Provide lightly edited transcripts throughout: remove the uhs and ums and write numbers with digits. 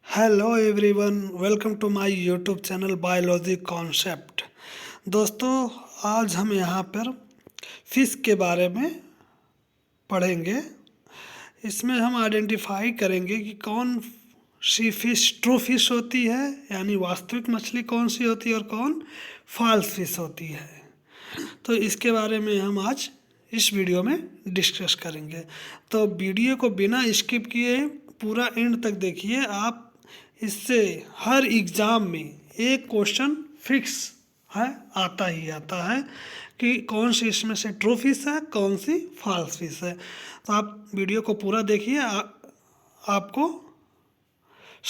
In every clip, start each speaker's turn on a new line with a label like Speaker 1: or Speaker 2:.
Speaker 1: Hello everyone, welcome to my YouTube channel biology concept. दोस्तों, आज हम यहाँ पर फिश के बारे में पढ़ेंगे। इसमें हम आइडेंटिफाई करेंगे कि कौन सी फिश ट्रू फिश होती है, यानी वास्तविक मछली कौन सी होती है और कौन फॉल्स फिश होती है। तो इसके बारे में हम आज इस वीडियो में डिस्कस करेंगे। तो वीडियो को बिना स्किप किए पूरा एंड तक देखिए। आप इससे हर एग्ज़ाम में एक क्वेश्चन फिक्स है, आता ही आता है कि कौन सी इसमें से ट्रू फिश है, कौन सी फॉल्स फिश है। तो आप वीडियो को पूरा देखिए, आपको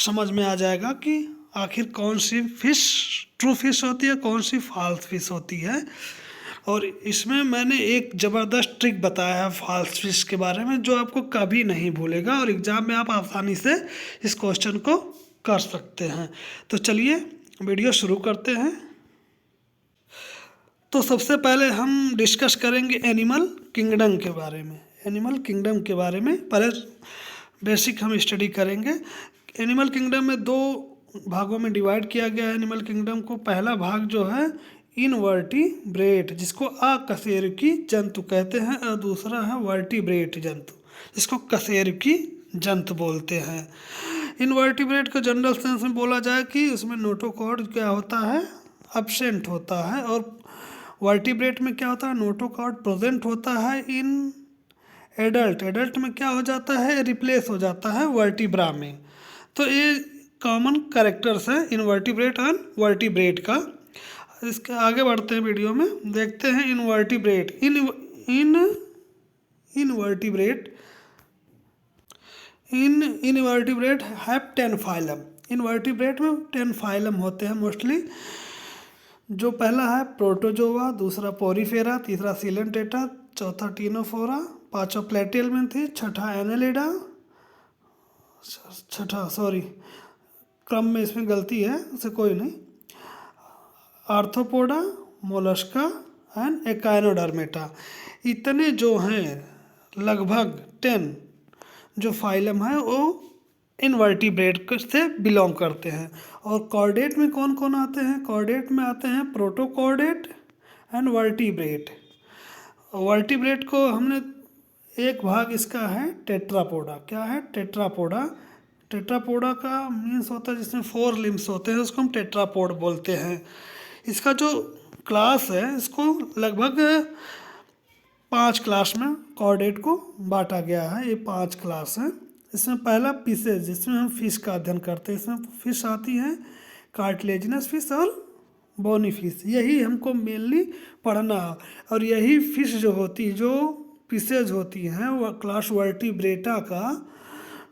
Speaker 1: समझ में आ जाएगा कि आखिर कौन सी फिश ट्रू फिश होती है, कौन सी फॉल्स फिश होती है। और इसमें मैंने एक ज़बरदस्त ट्रिक बताया है फॉल्स फिश के बारे में, जो आपको कभी नहीं भूलेगा और एग्ज़ाम में आप आसानी से इस क्वेश्चन को कर सकते हैं। तो चलिए वीडियो शुरू करते हैं। तो सबसे पहले हम डिस्कस करेंगे एनिमल किंगडम के बारे में। एनिमल किंगडम के बारे में पहले बेसिक हम स्टडी करेंगे। एनिमल किंगडम में दो भागों में डिवाइड किया गया है एनिमल किंगडम को। पहला भाग जो है इनवर्टिब्रेट, जिसको अकशेरुकी जंतु कहते हैं, और दूसरा है वर्टिब्रेट जंतु, जिसको कशेरुकी जंतु बोलते हैं। इनवर्टिब्रेट को जनरल सेंस में बोला जाए कि उसमें नोटोकॉर्ड क्या होता है, एब्सेंट होता है, और वर्टिब्रेट में क्या होता है, नोटोकॉर्ड प्रेजेंट होता है। इन एडल्ट में क्या हो जाता है, रिप्लेस हो जाता है वर्टिब्रा में। तो ये कॉमन कैरेक्टर्स हैं इनवर्टिब्रेट और वर्टिब्रेट का। इसके आगे बढ़ते हैं, वीडियो में देखते हैं invertebrate. Invertebrate have 10 phylum. Invertebrate में 10 फाइलम होते हैं मोस्टली। जो पहला है प्रोटोजोआ, दूसरा पोरीफेरा, तीसरा सिलेंटेटा, चौथा टीनोफोरा, पांचवा प्लेटियलमेंथी, छठा एनेलिडा, क्रम में इसमें गलती है, उसे कोई नहीं, आर्थ्रोपोडा, मोलस्का एंड एकाइनोडर्मेटा। इतने जो हैं लगभग 10 जो फाइलम है वो इनवर्टिब्रेट से बिलोंग करते हैं। और कॉर्डेट में कौन कौन आते हैं, कॉर्डेट में आते हैं प्रोटोकॉर्डेट एंड वर्टिब्रेट। वर्टिब्रेट को हमने एक भाग इसका है टेट्रापोडा। क्या है, टेट्रापोडा। टेट्रापोडा का मीन्स होता है जिसमें 4 लिम्स होते हैं, उसको हम टेट्रापोड बोलते हैं। इसका जो क्लास है, इसको लगभग 5 क्लास में कॉर्डेट को बांटा गया है। ये 5 क्लास हैं। इसमें पहला फिशेज, जिसमें हम फिश का अध्ययन करते हैं। इसमें फिश आती हैं कार्टिलेजिनस फिश और बोनी फिश, यही हमको मेनली पढ़ना। और यही फिश जो होती, जो फिशेज होती हैं, वह क्लास वर्टिब्रेटा का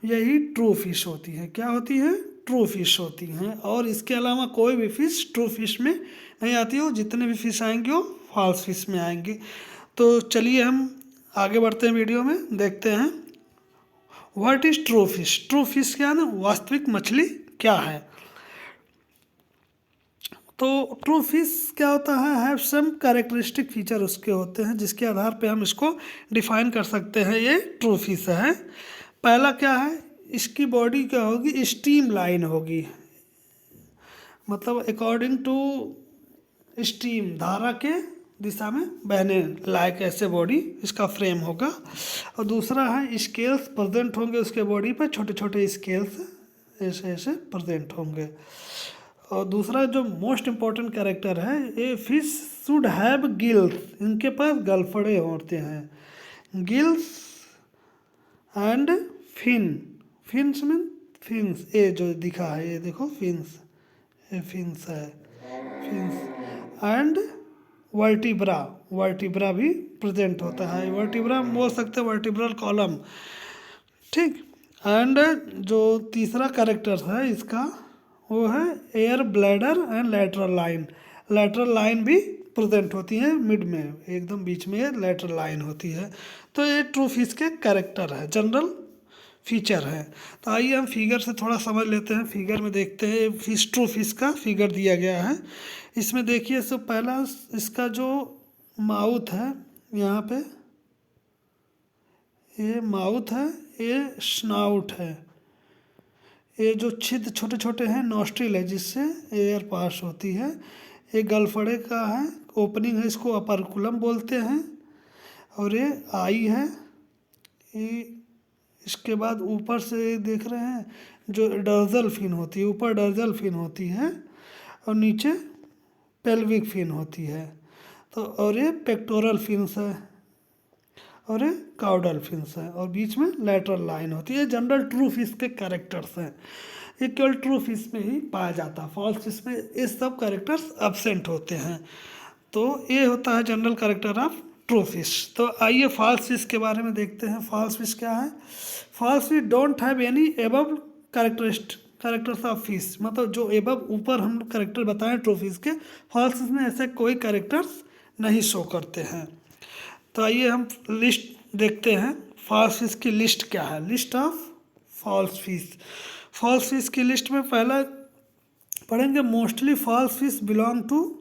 Speaker 1: यही ट्रू फिश होती है। क्या होती है, ट्रू फिश होती हैं। और इसके अलावा कोई भी फिश ट्रू फिश में नहीं आती हो। जितने भी फिश आएंगे वो फॉल्स फिश में आएंगे। तो चलिए हम आगे बढ़ते हैं, वीडियो में देखते हैं what is true fish. True fish क्या है ना, वास्तविक मछली क्या है। तो ट्रू फिश क्या होता है, हैव सम कैरेक्टरिस्टिक फीचर उसके होते हैं, जिसके आधार पे हम इसको डिफाइन कर सकते हैं ये ट्रू फिश है। पहला क्या है, इसकी बॉडी क्या होगी, स्ट्रीम लाइन होगी, मतलब अकॉर्डिंग टू स्ट्रीम, धारा के दिशा में बहने लायक ऐसे बॉडी इसका फ्रेम होगा। और दूसरा है स्केल्स प्रेजेंट होंगे उसके बॉडी पर, छोटे छोटे स्केल्स ऐसे ऐसे प्रेजेंट होंगे। और दूसरा जो मोस्ट इम्पॉर्टेंट कैरेक्टर है, ये फिश शुड हैव गिल्स, इनके पास गलफड़े होते हैं। Gills and fin, fins mean fins, ये जो दिखा है ये देखो फिन्स, ये फिन्स है, फिन्स एंड वर्टिब्रा, वर्टिब्रा भी प्रेजेंट होता है। वर्टिब्रा बोल सकते हैं वर्टिब्रल कॉलम, ठीक। एंड जो तीसरा कैरेक्टर है इसका, वो है air bladder and lateral line. Lateral line भी प्रेजेंट होती है मिड में, एकदम बीच में ये लैटरल लाइन होती है। तो ये ट्रू फिश के कैरेक्टर है, जनरल फीचर है। तो आइए हम फिगर से थोड़ा समझ लेते हैं। फिगर में देखते हैं फिश, ट्रू फिश का फिगर दिया गया है। इसमें देखिए, सब पहला इसका जो माउथ है, यहाँ पे ये माउथ है, ये स्नाउट है, ये जो छिद्र छोटे छोटे हैं नॉस्ट्रिल है जिससे एयर पास होती है। ये गलफड़े का है, ओपनिंग है, इसको अपर्कुलम बोलते हैं। और ये आई है। ये इसके बाद ऊपर से देख रहे हैं जो डर्जल फिन होती है, ऊपर डर्जल फिन होती है और नीचे पेल्विक फिन होती है। तो और ये पेक्टोरल फिन्स है और ये काउडल फिन्स है और बीच में लैटरल लाइन होती है। जनरल ट्रू फिश के कैरेक्टर्स हैं। ये केवल ट्रू फिश में ही पाया जाता है, फॉल्स फिश में ये सब कैरेक्टर्स एब्सेंट होते हैं। तो ये होता है general character of true fish. तो आइए फॉल्स फिश के बारे में देखते हैं। फॉल्स फिश क्या है? False fish don't have any above characters of fish, मतलब जो एबव ऊपर हम कैरेक्टर बताएं ट्रू फिश के, फॉल्स फिश में ऐसे कोई कैरेक्टर्स नहीं शो करते हैं। तो आइए हम लिस्ट देखते हैं। फॉल्स फिश की लिस्ट क्या है? List of false fish. False fish की लिस्ट में पहला पढ़ेंगे, mostly false fish belong to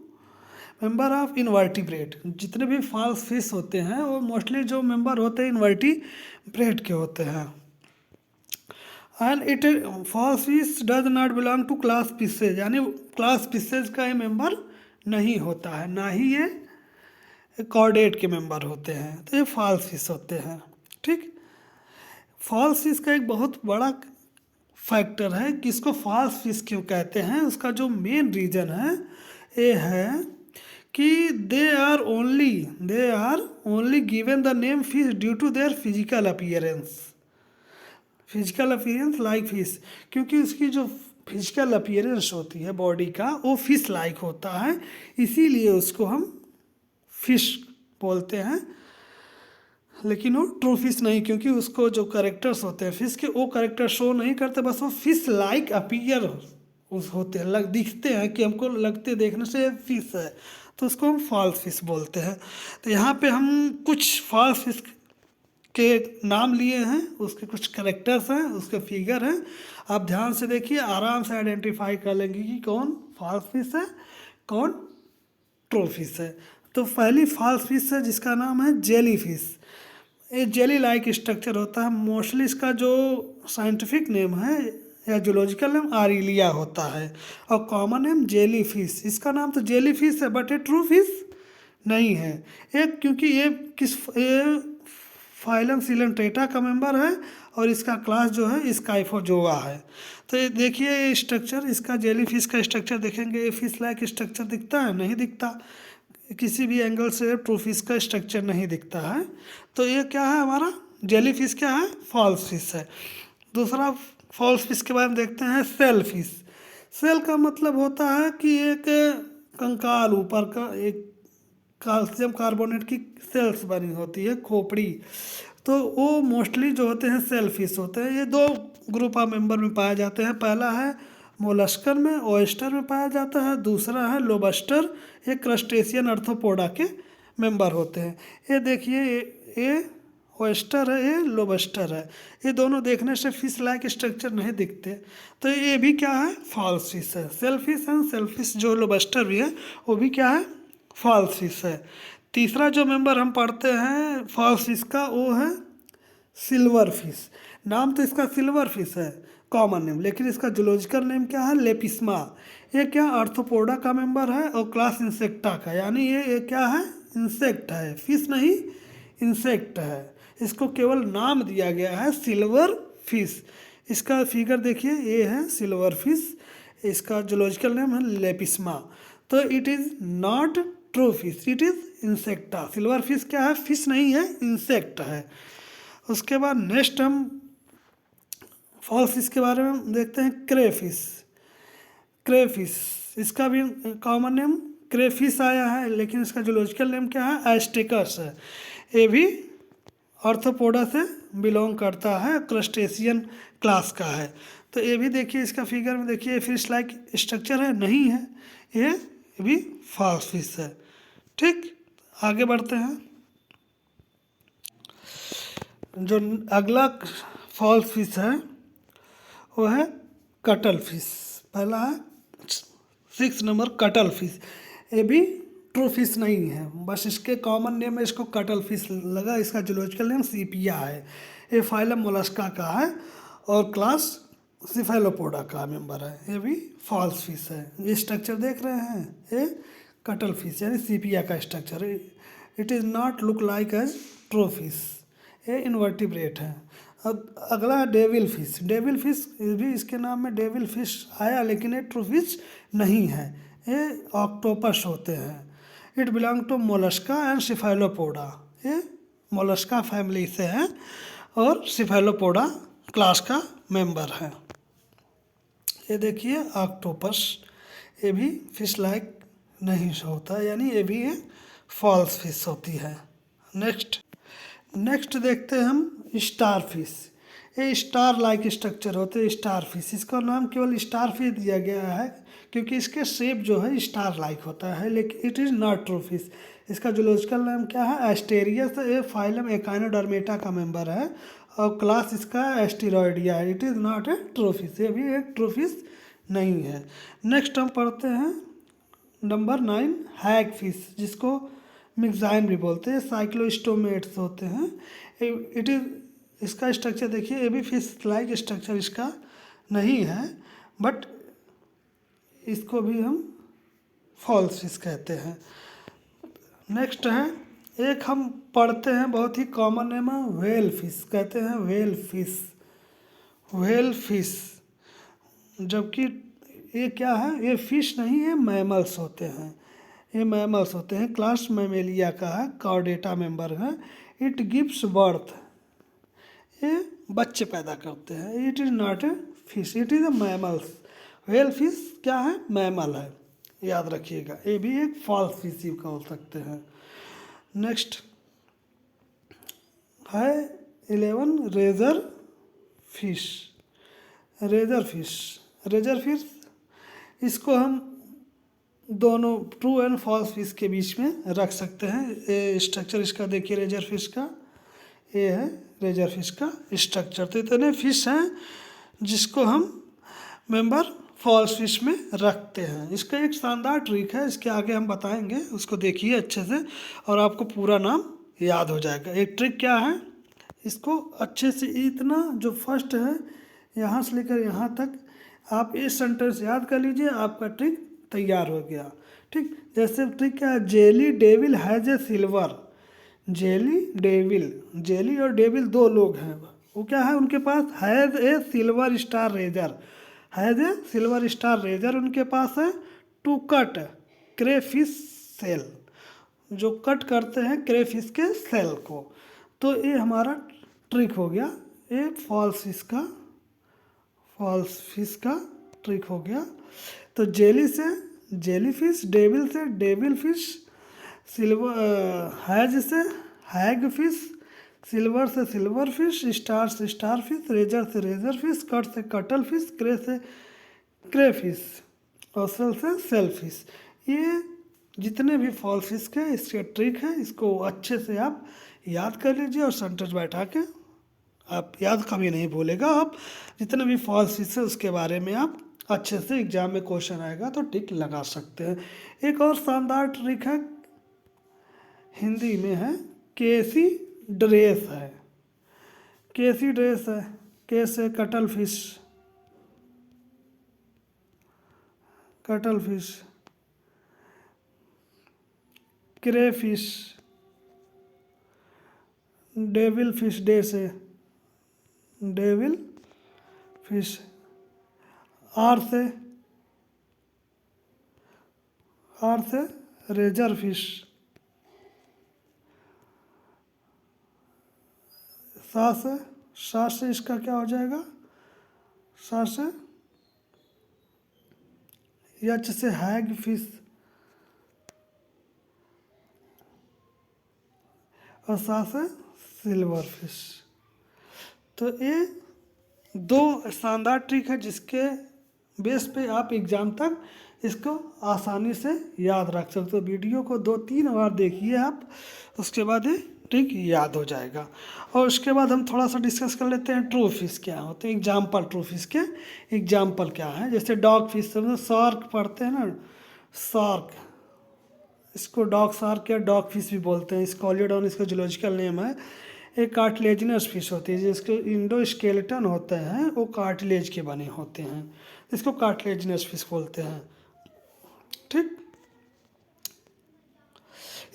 Speaker 1: member of invertebrate. जितने भी फॉल्स फिश होते हैं वो मोस्टली जो मेंबर होते हैं इनवर्टिब्रेट के होते हैं। And it false fish does not belong to class fishes, यानी क्लास फिशेज का ये मेंबर नहीं होता है, ना ही ये कॉर्डेट के मेंबर होते हैं। तो ये फॉल्स फिश होते हैं। ठीक, फॉल्स फिश का एक बहुत बड़ा फैक्टर है कि इसको फॉल्स फिश क्यों कहते हैं। उसका जो मेन रीज़न है ये है कि they are only given the name fish due to their physical appearance like fish, क्योंकि उसकी जो फिजिकल अपीयरेंस होती है बॉडी का वो फिश लाइक होता है, इसीलिए उसको हम फिश बोलते हैं। लेकिन वो ट्रू फिश नहीं, क्योंकि उसको जो कैरेक्टर्स होते हैं फिश के वो कैरेक्टर शो नहीं करते, बस वो फिश लाइक अपीयर उस होते हैं, दिखते हैं कि हमको लगते देखने से फिश है, तो उसको हम फॉल्स फिश बोलते हैं। तो यहाँ पे हम कुछ फॉल्स फिश के नाम लिए हैं, उसके कुछ कैरेक्टर्स हैं, उसके फिगर हैं। आप ध्यान से देखिए, आराम से आइडेंटिफाई कर लेंगे कि कौन फॉल्स फिश है, कौन ट्रू फिश है। तो पहली फॉल्स फिश है जिसका नाम है जेली फिश। ये जेली लाइक स्ट्रक्चर होता है। मोस्टली इसका जो साइंटिफिक नेम है या जूलॉजिकल नेम आरिलिया होता है और कॉमन नेम जेली फिश। इसका नाम तो जेली फिश है बट ये ट्रू फिश नहीं है। एक क्योंकि ये फाइलम सिलेंट्रेटा का मेंबर है और इसका क्लास जो है स्काइफोजोआ है। तो ये देखिए ये स्ट्रक्चर, इसका जेली फिश का स्ट्रक्चर देखेंगे, ये फिश लाइक स्ट्रक्चर दिखता है? नहीं दिखता, किसी भी एंगल से ट्रू फिश का स्ट्रक्चर नहीं दिखता है। तो ये क्या है हमारा जेली फिश, क्या है? फॉल्स फिश है। दूसरा फॉल्स फिश के बारे में देखते हैं, सेल फिश। सेल का मतलब होता है कि एक कंकाल ऊपर का एक कैल्शियम कार्बोनेट की सेल्स बनी होती है, खोपड़ी। तो वो मोस्टली जो होते हैं सेल फिश होते हैं। ये दो ग्रुप ऑफ मेंबर में पाए जाते हैं। पहला है मोलस्कर में, ऑयस्टर में पाया जाता है। दूसरा है लोबस्टर, ये क्रस्टेशियन अर्थोपोडा के मेंबर होते हैं। ये देखिए ये ऑयस्टर है, ये लोबस्टर है। ये दोनों देखने से फिश लाइक स्ट्रक्चर नहीं दिखते, तो ये भी क्या है? फॉल्स फिश है। Shellfish and shellfish जो लोबस्टर भी है वो भी क्या है? फॉल्स फिश है। तीसरा जो मेंबर हम पढ़ते हैं फॉल्स फिश का वो है सिल्वर फिश। नाम तो इसका सिल्वर फिश है कॉमन नेम, लेकिन इसका जूलॉजिकल नेम क्या है? लेपिस्मा। ये क्या आर्थ्रोपोडा का मेंबर है और क्लास इंसेक्टा का, यानी ये क्या है? इंसेक्ट है, फिश नहीं इंसेक्ट है। इसको केवल नाम दिया गया है सिल्वर फिश। इसका फिगर देखिए, ये है सिल्वर फिश, इसका जूलॉजिकल नेम है लेपिस्मा। तो it is not true fish, it is insecta. Silver fish क्या है? फिश नहीं है, इंसेक्ट है। उसके बाद नेक्स्ट हम फॉल्स फिश के बारे में देखते हैं, क्रेफिश। क्रेफिश इसका भी कॉमन नेम क्रेफिश आया है, लेकिन इसका जूलॉजिकल नेम क्या है? एस्टिकस है। ये भी आर्थ्रोपोडा से बिलोंग करता है, क्रस्टेशियन क्लास का है। तो ये भी देखिए, इसका फिगर में देखिए, फिश लाइक स्ट्रक्चर है, नहीं है, ये भी फॉल्स फिश है। ठीक, आगे बढ़ते हैं। जो अगला फॉल्स फिश है वो है कटल फिश। पहला है 6 नंबर कटल फिश। ये भी ट्रू फिश नहीं है, बस इसके कॉमन नेम में इसको कटल फिश लगा। इसका जूलॉजिकल नेम सीपिया है। ये फाइलम मोलस्का का है और क्लास सिफेलोपोडा का मेंबर है, ये भी फॉल्स फिश है। ये स्ट्रक्चर देख रहे हैं, ये कटल फिश यानी सीपिया का स्ट्रक्चर है। It is not look like as true fish, ये इनवर्टिब्रेट है। अब अगला है डेविल फिश। डेविल फिश भी इसके नाम में डेविल फिश आया, लेकिन ये ट्रू फिश नहीं है, ये ऑक्टोपस होते हैं। It belong to mollusca and cephalopoda, ये मोलस्का फैमिली से है और सिफेलोपोडा क्लास का मेंबर है। ये देखिए ऑक्टोपस, ये भी फिश लाइक नहीं होता, यानी ये भी एक फॉल्स फिश होती है। नेक्स्ट देखते हैं हम स्टार फिश। ये स्टार लाइक स्ट्रक्चर होते हैं स्टार फिश। इसका नाम केवल स्टार फिश दिया गया है क्योंकि इसके शेप जो है स्टार लाइक होता है, लेकिन it is not true fish. इसका जूलॉजिकल नाम क्या है? एस्टेरियस। ये फाइलम एकाइनोडर्मेटा का मेंबर है और क्लास इसका एस्टेरॉयडिया है। It is not a true fish, ये भी एक ट्रू फिश नहीं है। नेक्स्ट हम पढ़ते हैं नंबर 9 हैग फिश, जिसको मिक्साइन भी बोलते हैं। साइक्लोस्टोमेट्स होते हैं। इट इज़, इसका स्ट्रक्चर देखिए, ये भी फिश लाइक स्ट्रक्चर इसका नहीं है, बट इसको भी हम फॉल्स फिश कहते हैं। नेक्स्ट है, एक हम पढ़ते हैं बहुत ही कॉमन नेम है व्हेल फिश, कहते हैं व्हेल फिश। व्हेल फिश, जबकि ये क्या है? ये फिश नहीं है, मैमल्स होते हैं। ये मैमल्स होते हैं, क्लास मैमेलिया का है, कॉर्डेटा मेंबर है। इट गिव्स बर्थ, ये बच्चे पैदा करते हैं। It is not a fish, it is a mammals. Whale fish क्या है? मैमल है, याद रखिएगा। ये भी एक फॉल्स फिश ही कह सकते हैं। नेक्स्ट है 11 रेजर फिश। रेजर फिश इसको हम दोनों ट्रू एंड फॉल्स फिश के बीच में रख सकते हैं। ये स्ट्रक्चर इसका देखिए, रेजर फिश का ये है रेजर फिश का स्ट्रक्चर। तो इतने फिश हैं जिसको हम मेंबर फॉल्स फिश में रखते हैं। इसका एक शानदार ट्रिक है, इसके आगे हम बताएंगे, उसको देखिए अच्छे से और आपको पूरा नाम याद हो जाएगा। एक ट्रिक क्या है, इसको अच्छे से इतना जो फर्स्ट है यहाँ से लेकर यहाँ तक आप इस सेंटेंस याद कर लीजिए, आपका ट्रिक तैयार हो गया। ठीक, जैसे ट्रिक क्या है? Jelly devil has a silver. Jelly devil, jelly और डेविल दो लोग हैं, वो क्या है? उनके पास has a silver star razor, has a silver star razor उनके पास है। टू कट क्रेफिश सेल, जो कट करते हैं क्रेफिश के सेल को। तो ये हमारा ट्रिक हो गया, ये फॉल्स फिश का ट्रिक हो गया। तो जेली से जेली फिश, डेविल से डेविल फिश, सिल्वर हैज से हैग फिश, सिल्वर से सिल्वर फिश, स्टार से स्टार फिश, रेजर से रेजर फिश, कट से कटल फिश, क्रे से क्रे फिश और सेल से सेल फिश। ये जितने भी फॉल्स फिश के इसके ट्रिक है, इसको अच्छे से आप याद कर लीजिए और सेंटेंस बैठा के आप याद कभी नहीं भूलेगा। आप जितने भी फॉल्स फिश है उसके बारे में आप अच्छे से एग्जाम में क्वेश्चन आएगा तो टिक लगा सकते हैं। एक और शानदार ट्रिक है, हिंदी में है केसी ड्रेस है। केसी ड्रेस है, कैसे कटल फिश, कटल फिश, क्रे फिश, डेविल फिश, डे से डेविल फिश, आर से रेजर फिश, सा से इसका क्या हो जाएगा? सा से यच से हैग फिश और सा से सिल्वर फिश। तो ये दो शानदार ट्रिक है जिसके बेस पे आप एग्ज़ाम तक इसको आसानी से याद रख सकते हो। वीडियो को 2-3 बार देखिए आप, उसके बाद ये ट्रिक याद हो जाएगा। और उसके बाद हम थोड़ा सा डिस्कस कर लेते हैं ट्रू फिश क्या होते हैं। एग्जाम्पल ट्रू फिश के एग्जाम्पल क्या है? जैसे डॉग फिश, शार्क पढ़ते हैं ना, शार्क, इसको डॉग शार्क या डॉग फिश भी बोलते हैं। स्कॉलियोडॉन इसका जूलॉजिकल नेम है। एक कार्टिलेजिनस फिश होती है, जिसके इंडोस्केलेटन होते हैं वो कार्टिलेज के बने होते हैं, इसको कार्टिलेजिनस फिश बोलते हैं। ठीक,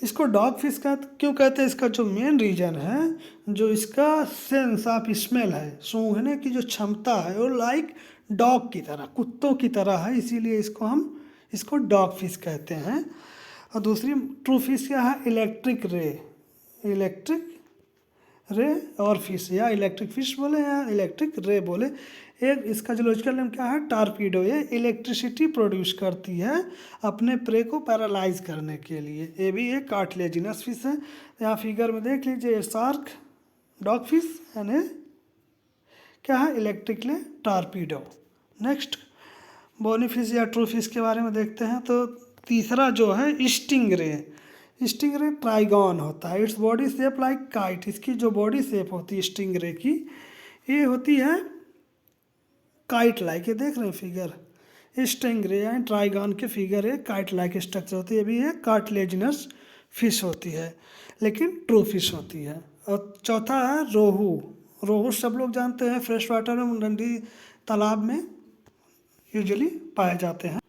Speaker 1: इसको डॉग फिश का क्यों कहते हैं? इसका जो मेन रीजन है, जो इसका सेंस ऑफ स्मेल है, सूंघने की जो क्षमता है, वो लाइक डॉग की तरह, कुत्तों की तरह है, इसीलिए इसको डॉग फिश कहते हैं। और दूसरी ट्रू फिश क्या है? इलेक्ट्रिक रे और फिश, या इलेक्ट्रिक फिश बोले या इलेक्ट्रिक रे बोले। एक इसका जूलॉजिकल नेम क्या है? टारपीडो। ये इलेक्ट्रिसिटी प्रोड्यूस करती है अपने प्रे को पैरालाइज करने के लिए। ये भी एक कार्टिलेजिनस फिश है। यहाँ फिगर में देख लीजिए, शार्क, डॉग फिश एंड क्या है? Electrically torpedo. Next bony fish या ट्रू फिश के बारे में देखते हैं। तो तीसरा जो है स्टिंगरे ट्राइगॉन होता है। Its body shape like kite. इसकी जो बॉडी शेप होती है स्टिंगरे की, ये होती है काइट लाइक। ये देख रहे हैं फिगर, स्टिंगरे या ट्राइगॉन के फिगर है, काइट लाइक स्ट्रक्चर होती है। ये भी है कार्टिलेजिनस फिश होती है, लेकिन ट्रू फिश होती है। और चौथा है रोहू सब लोग जानते हैं, फ्रेश वाटर में, नदी तालाब में यूजुअली पाए जाते हैं।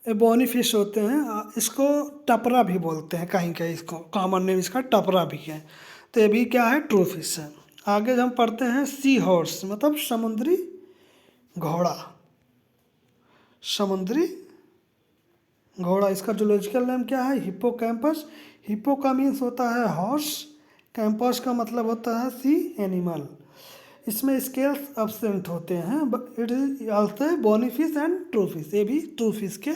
Speaker 1: बोनी फिश होते हैं, इसको टपरा भी बोलते हैं कहीं कहीं, इसको कॉमन नेम इसका टपरा भी है। तो ये भी क्या है? ट्रू फिश है। आगे हम पढ़ते हैं सी हॉर्स, मतलब समुद्री घोड़ा। इसका जूलॉजिकल नेम क्या है? हिप्पोकैम्पस। हिप्पो का मीन्स होता है हॉर्स, कैंपस का मतलब होता है सी एनिमल। इसमें स्केल्स एब्सेंट होते हैं। It is also bony fish and true fish. ये भी ट्रू फिश के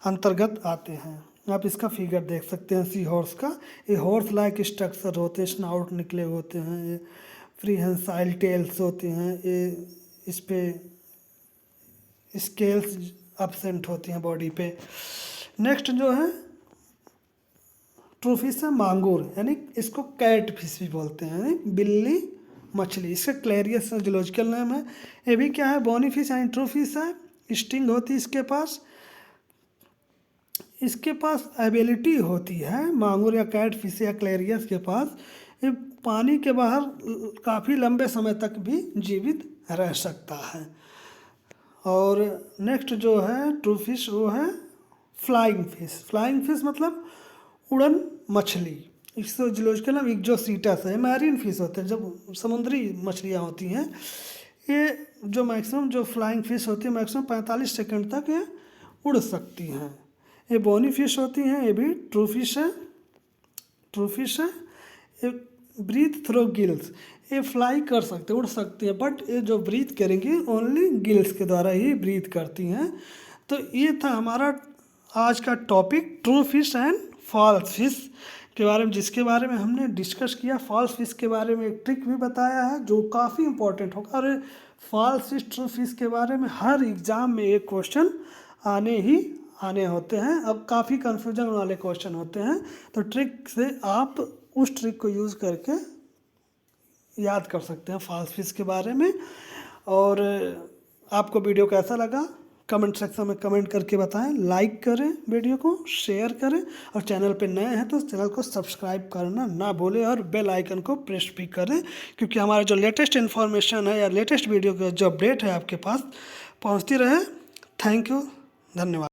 Speaker 1: अंतर्गत आते हैं। आप इसका फिगर देख सकते हैं सी हॉर्स का। ये हॉर्स लाइक स्ट्रक्चर होते हैं, स्नाउट निकले होते हैं, ये प्रीहेंसाइल टेल्स होते हैं, ये इस पे स्केल्स एब्सेंट होती हैं बॉडी पे। नेक्स्ट जो है ट्रू फिश है मांगूर, यानी इसको कैट फिश भी बोलते हैं, यानी बिल्ली मछली। इसका क्लेरियस जूलॉजिकल नेम है। ये भी क्या है? Bony fish and true fish है। स्टिंग होती है इसके पास एबिलिटी होती है, मांगूर या कैट फिश या क्लेरियस के पास, ये पानी के बाहर काफ़ी लंबे समय तक भी जीवित रह सकता है। और नेक्स्ट जो है ट्रू फिश, वो है फ्लाइंग फिश मतलब उड़न मछली। इसको जूलॉजिकल नाम इग्ज़ोसीटस है। मैरीन फिश होते हैं, जब समुद्री मछलियाँ होती हैं, ये जो मैक्सिमम जो फ्लाइंग फिश होती है, मैक्सिमम 45 सेकंड तक ये उड़ सकती हैं। ये बोनी फिश होती हैं, ये भी ट्रू फिश है। ये ब्रीथ थ्रू गिल्स, ये फ्लाई कर सकते, उड़ सकती है, बट ये जो ब्रीथ करेंगी ओनली गिल्स के द्वारा ही ब्रीथ करती हैं। तो ये था हमारा आज का topic, true fish and false fish के बारे में, जिसके बारे में हमने डिस्कस किया। फॉल्स फिश के बारे में एक ट्रिक भी बताया है जो काफ़ी इंपॉर्टेंट होगा। और फॉल्स फिश ट्रू फिश के बारे में हर एग्ज़ाम में एक क्वेश्चन आने होते हैं। अब काफ़ी कन्फ्यूजन वाले क्वेश्चन होते हैं, तो ट्रिक से आप उस ट्रिक को यूज़ करके याद कर सकते हैं फॉल्स फिश के बारे में। और आपको वीडियो कैसा लगा कमेंट सेक्शन में कमेंट करके बताएं। लाइक करें, वीडियो को शेयर करें, और चैनल पे नए हैं तो चैनल को सब्सक्राइब करना ना भूलें, और बेल आइकन को प्रेस भी करें, क्योंकि हमारा जो लेटेस्ट इन्फॉर्मेशन है या लेटेस्ट वीडियो का जो अपडेट है आपके पास पहुंचती रहे। थैंक यू, धन्यवाद।